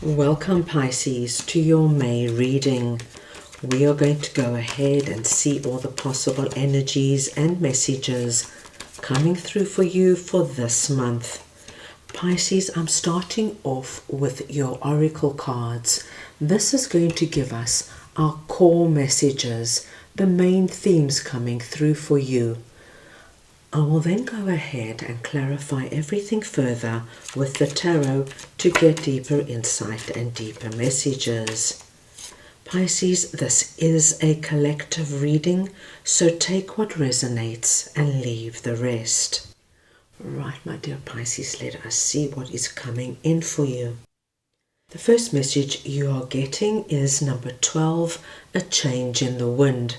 Welcome Pisces to your May reading. We are going to go ahead and see all the possible energies and messages coming through for you for this month. Pisces, I'm starting off with your oracle cards. This is going to give us our core messages, the main themes coming through for you. I will then go ahead and clarify everything further with the tarot to get deeper insight and deeper messages. Pisces, this is a collective reading, so take what resonates and leave the rest. Right, my dear Pisces, let us see what is coming in for you. The first message you are getting is number 12, a change in the wind.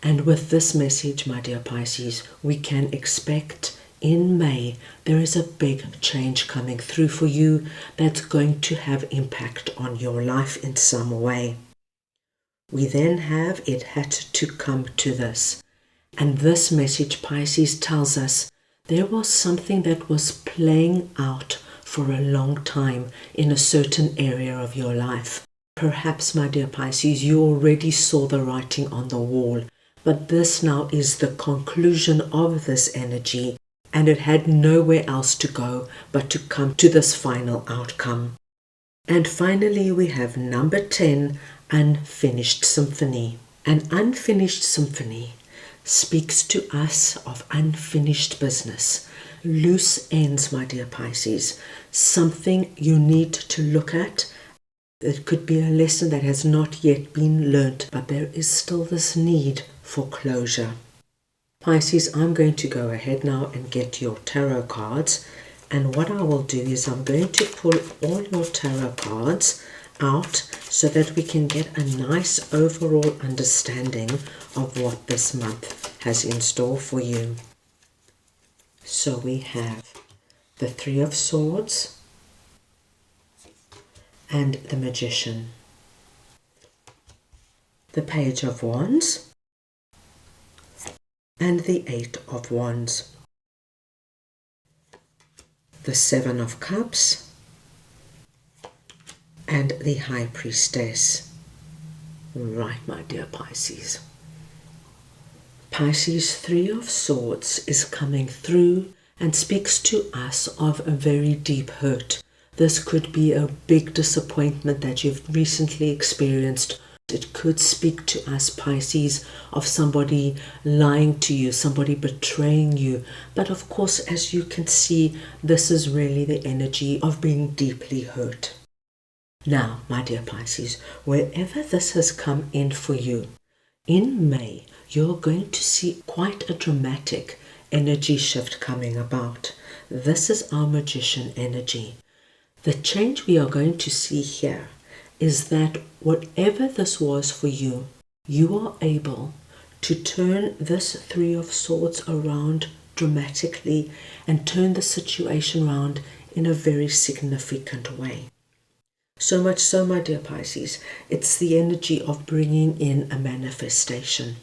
And with this message, my dear Pisces, we can expect in May there is a big change coming through for you that's going to have impact on your life in some way. We then have it had to come to this. And this message, Pisces, tells us there was something that was playing out for a long time in a certain area of your life. Perhaps, my dear Pisces, you already saw the writing on the wall. But this now is the conclusion of this energy, and it had nowhere else to go but to come to this final outcome. And finally, we have number 10, unfinished symphony. An unfinished symphony speaks to us of unfinished business, loose ends, my dear Pisces, something you need to look at. It could be a lesson that has not yet been learnt, but there is still this need for closure. Pisces, I'm going to go ahead now and get your tarot cards, and what I will do is I'm going to pull all your tarot cards out so that we can get a nice overall understanding of what this month has in store for you. So we have the Three of Swords and the Magician, the Page of Wands, and the Eight of Wands, the Seven of Cups, and the High Priestess. Right, my dear Pisces. Pisces, Three of Swords is coming through and speaks to us of a very deep hurt. This could be a big disappointment that you've recently experienced. It could speak to us, Pisces, of somebody lying to you, somebody betraying you. But of course, as you can see, this is really the energy of being deeply hurt. Now, my dear Pisces, wherever this has come in for you, in May, you're going to see quite a dramatic energy shift coming about. This is our Magician energy. The change we are going to see here is that whatever this was for you, you are able to turn this Three of Swords around dramatically and turn the situation around in a very significant way. So much so, my dear Pisces, it's the energy of bringing in a manifestation.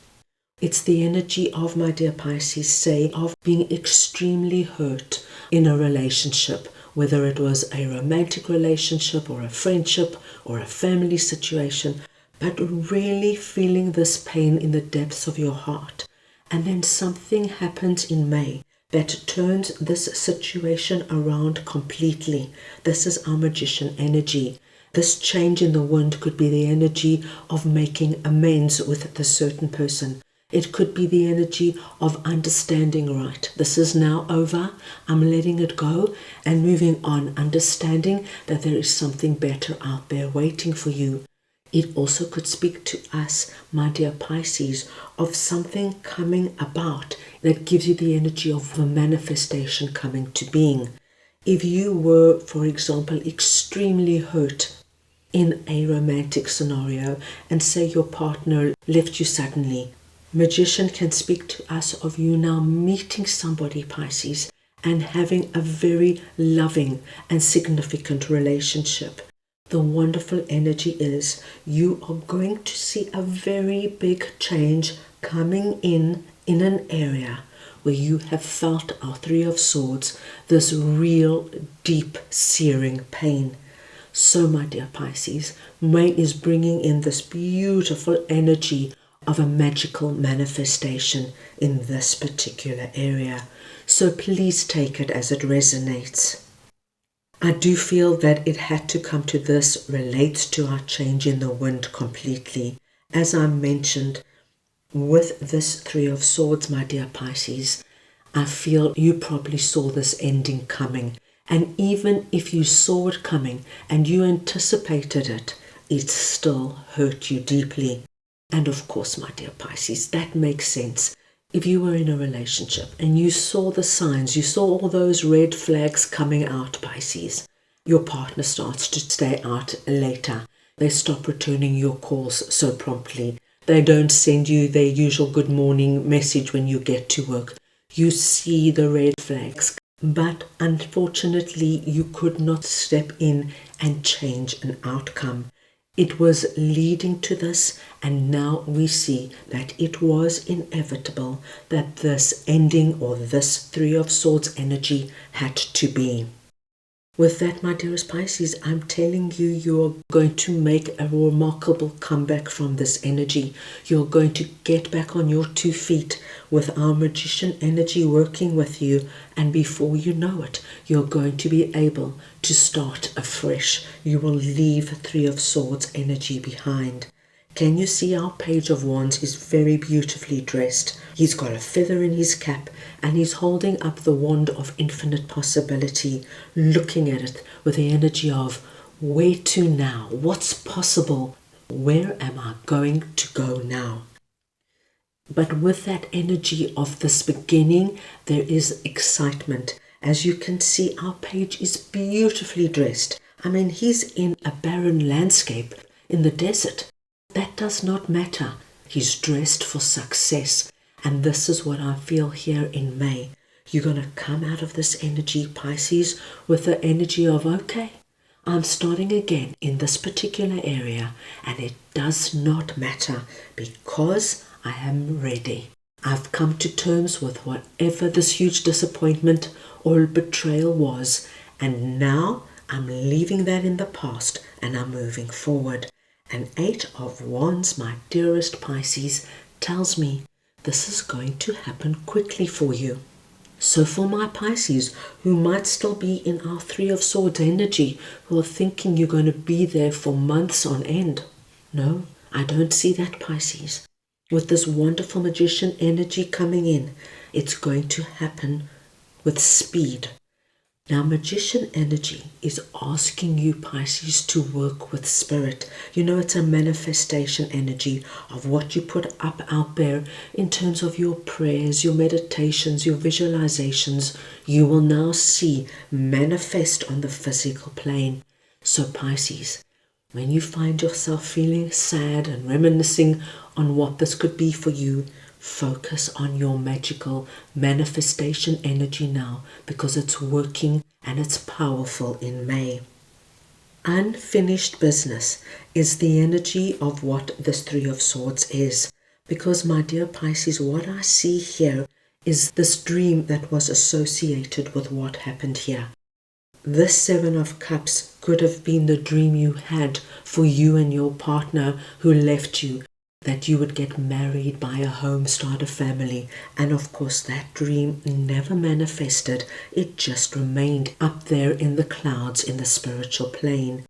It's the energy of, my dear Pisces, say, of being extremely hurt in a relationship, whether it was a romantic relationship or a friendship or a family situation, but really feeling this pain in the depths of your heart. And then something happens in May that turns this situation around completely. This is our Magician energy. This change in the wind could be the energy of making amends with the certain person. It could be the energy of understanding, right, this is now over, I'm letting it go and moving on, understanding that there is something better out there waiting for you. It also could speak to us, my dear Pisces, of something coming about that gives you the energy of the manifestation coming to being. If you were, for example, extremely hurt in a romantic scenario and say your partner left you suddenly, Magician can speak to us of you now meeting somebody, Pisces, and having a very loving and significant relationship. The wonderful energy is you are going to see a very big change coming in an area where you have felt our Three of Swords, this real deep searing pain. So, my dear Pisces, May is bringing in this beautiful energy of a magical manifestation in this particular area. So please take it as it resonates. I do feel that it had to come to this relates to our change in the wind completely. As I mentioned, with this Three of Swords, my dear Pisces, I feel you probably saw this ending coming. And even if you saw it coming and you anticipated it, it still hurt you deeply. And of course, my dear Pisces, that makes sense. If you were in a relationship and you saw the signs, you saw all those red flags coming out, Pisces, your partner starts to stay out later. They stop returning your calls so promptly. They don't send you their usual good morning message when you get to work. You see the red flags. But unfortunately, you could not step in and change an outcome. It was leading to this, and now we see that it was inevitable that this ending or this Three of Swords energy had to be. With that, my dearest Pisces, I'm telling you, you're going to make a remarkable comeback from this energy. You're going to get back on your 2 feet with our magician energy working with you. And before you know it, you're going to be able to start afresh. You will leave Three of Swords energy behind. Can you see our Page of Wands is very beautifully dressed? He's got a feather in his cap and he's holding up the wand of infinite possibility, looking at it with the energy of where to now? What's possible? Where am I going to go now? But with that energy of this beginning, there is excitement. As you can see, our page is beautifully dressed. I mean, he's in a barren landscape in the desert. That does not matter. He's dressed for success. And this is what I feel here in May. You're going to come out of this energy, Pisces, with the energy of, okay, I'm starting again in this particular area. And it does not matter because I am ready. I've come to terms with whatever this huge disappointment or betrayal was. And now I'm leaving that in the past and I'm moving forward. And 8 of Wands, my dearest Pisces, tells me this is going to happen quickly for you. So for my Pisces, who might still be in our Three of Swords energy, who are thinking you're going to be there for months on end. No, I don't see that, Pisces. With this wonderful magician energy coming in, it's going to happen with speed. Now, magician energy is asking you, Pisces, to work with spirit. You know, it's a manifestation energy of what you put up out there in terms of your prayers, your meditations, your visualizations. You will now see manifest on the physical plane. So, Pisces, when you find yourself feeling sad and reminiscing on what this could be for you, focus on your magical manifestation energy now because it's working and it's powerful in May. Unfinished business is the energy of what this Three of Swords is. Because, my dear Pisces, what I see here is this dream that was associated with what happened here. This Seven of Cups could have been the dream you had for you and your partner who left you, that you would get married, buy a home, start a family. And of course that dream never manifested. It just remained up there in the clouds in the spiritual plane.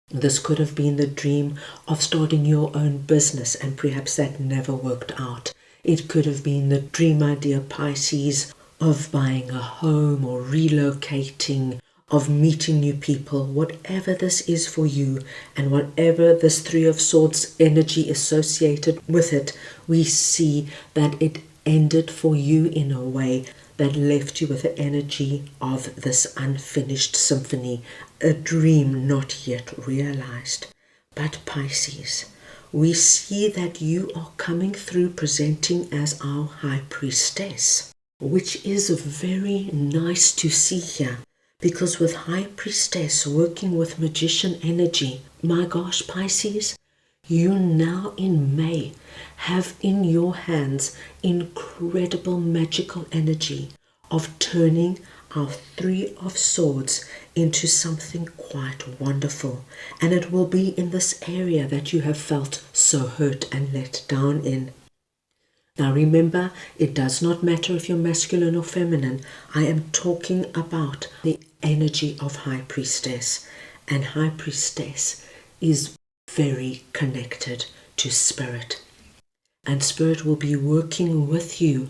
This could have been the dream of starting your own business, and perhaps that never worked out. It could have been the dream, my dear Pisces, of buying a home or relocating, of meeting new people. Whatever this is for you and whatever this Three of Swords energy associated with it, we see that it ended for you in a way that left you with the energy of this unfinished symphony, a dream not yet realized. But Pisces, we see that you are coming through presenting as our High Priestess, which is very nice to see here. Because with High Priestess working with magician energy, my gosh, Pisces, you now in May have in your hands incredible magical energy of turning our Three of Swords into something quite wonderful, and it will be in this area that you have felt so hurt and let down in. Now remember, it does not matter if you're masculine or feminine. I am talking about the energy of High Priestess, and High Priestess is very connected to Spirit, and Spirit will be working with you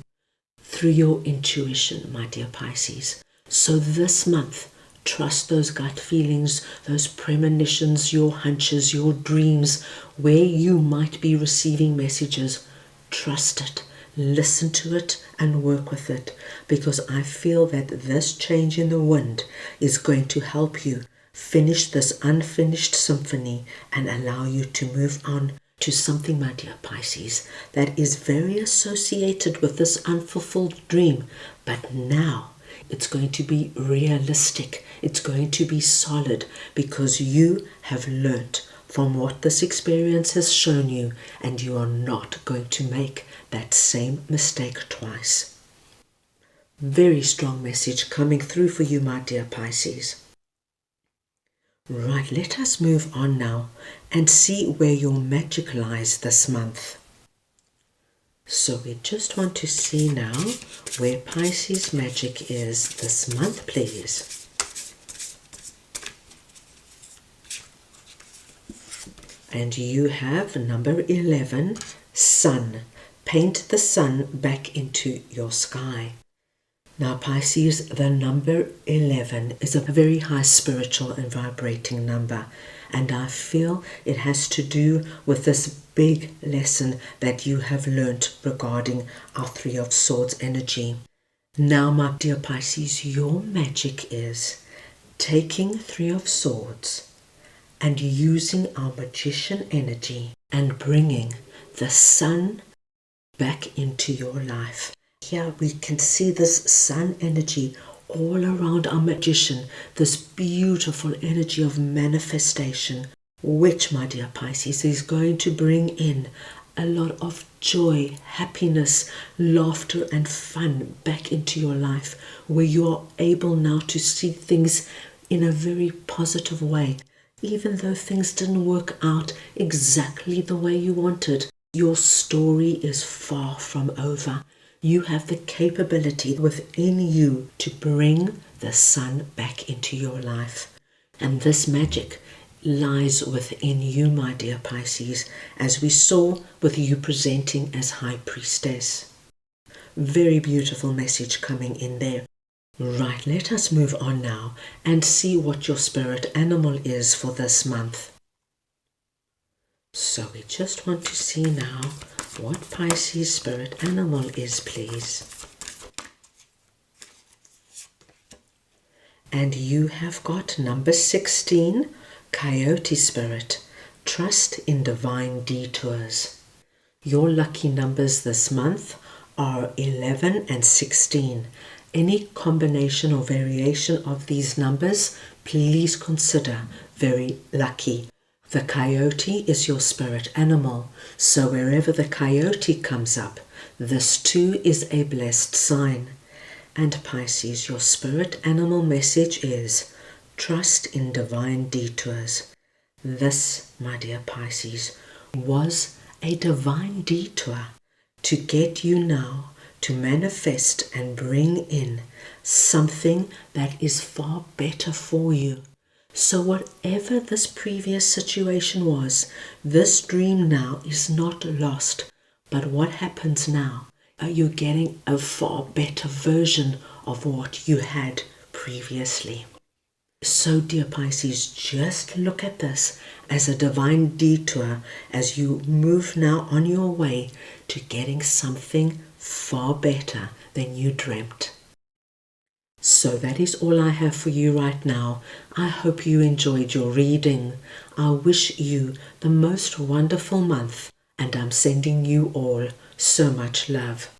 through your intuition, my dear Pisces. So this month, trust those gut feelings, those premonitions, your hunches, your dreams, where you might be receiving messages. Trust it, listen to it, and work with it, because I feel that this change in the wind is going to help you finish this unfinished symphony and allow you to move on to something, my dear Pisces, that is very associated with this unfulfilled dream, but now it's going to be realistic, it's going to be solid, because you have learnt from what this experience has shown you, and you are not going to make that same mistake twice. Very strong message coming through for you, my dear Pisces. Right, let us move on now and see where your magic lies this month. So we just want to see now where Pisces magic is this month, please. And you have number 11, Sun. Paint the sun back into your sky. Now Pisces, the number 11 is a very high spiritual and vibrating number, and I feel it has to do with this big lesson that you have learnt regarding our Three of Swords energy. Now, my dear Pisces, your magic is taking Three of Swords and using our magician energy and bringing the sun back into your life. Here we can see this sun energy all around our magician, this beautiful energy of manifestation, which, my dear Pisces, is going to bring in a lot of joy, happiness, laughter and fun back into your life, where you are able now to see things in a very positive way. Even though things didn't work out exactly the way you wanted, your story is far from over. You have the capability within you to bring the sun back into your life. And this magic lies within you, my dear Pisces, as we saw with you presenting as High Priestess. Very beautiful message coming in there. Right, let us move on now and see what your spirit animal is for this month. So we just want to see now what Pisces spirit animal is, please. And you have got number 16, Coyote Spirit. Trust in divine detours. Your lucky numbers this month are 11 and 16. Any combination or variation of these numbers, please consider very lucky. The coyote is your spirit animal, so wherever the coyote comes up, this too is a blessed sign. And Pisces, your spirit animal message is trust in divine detours. This, my dear Pisces, was a divine detour to get you now to manifest and bring in something that is far better for you. So whatever this previous situation was, this dream now is not lost. But what happens now? You're getting a far better version of what you had previously. So, dear Pisces, just look at this as a divine detour as you move now on your way to getting something far better than you dreamt. So that is all I have for you right now. I hope you enjoyed your reading. I wish you the most wonderful month, and I'm sending you all so much love.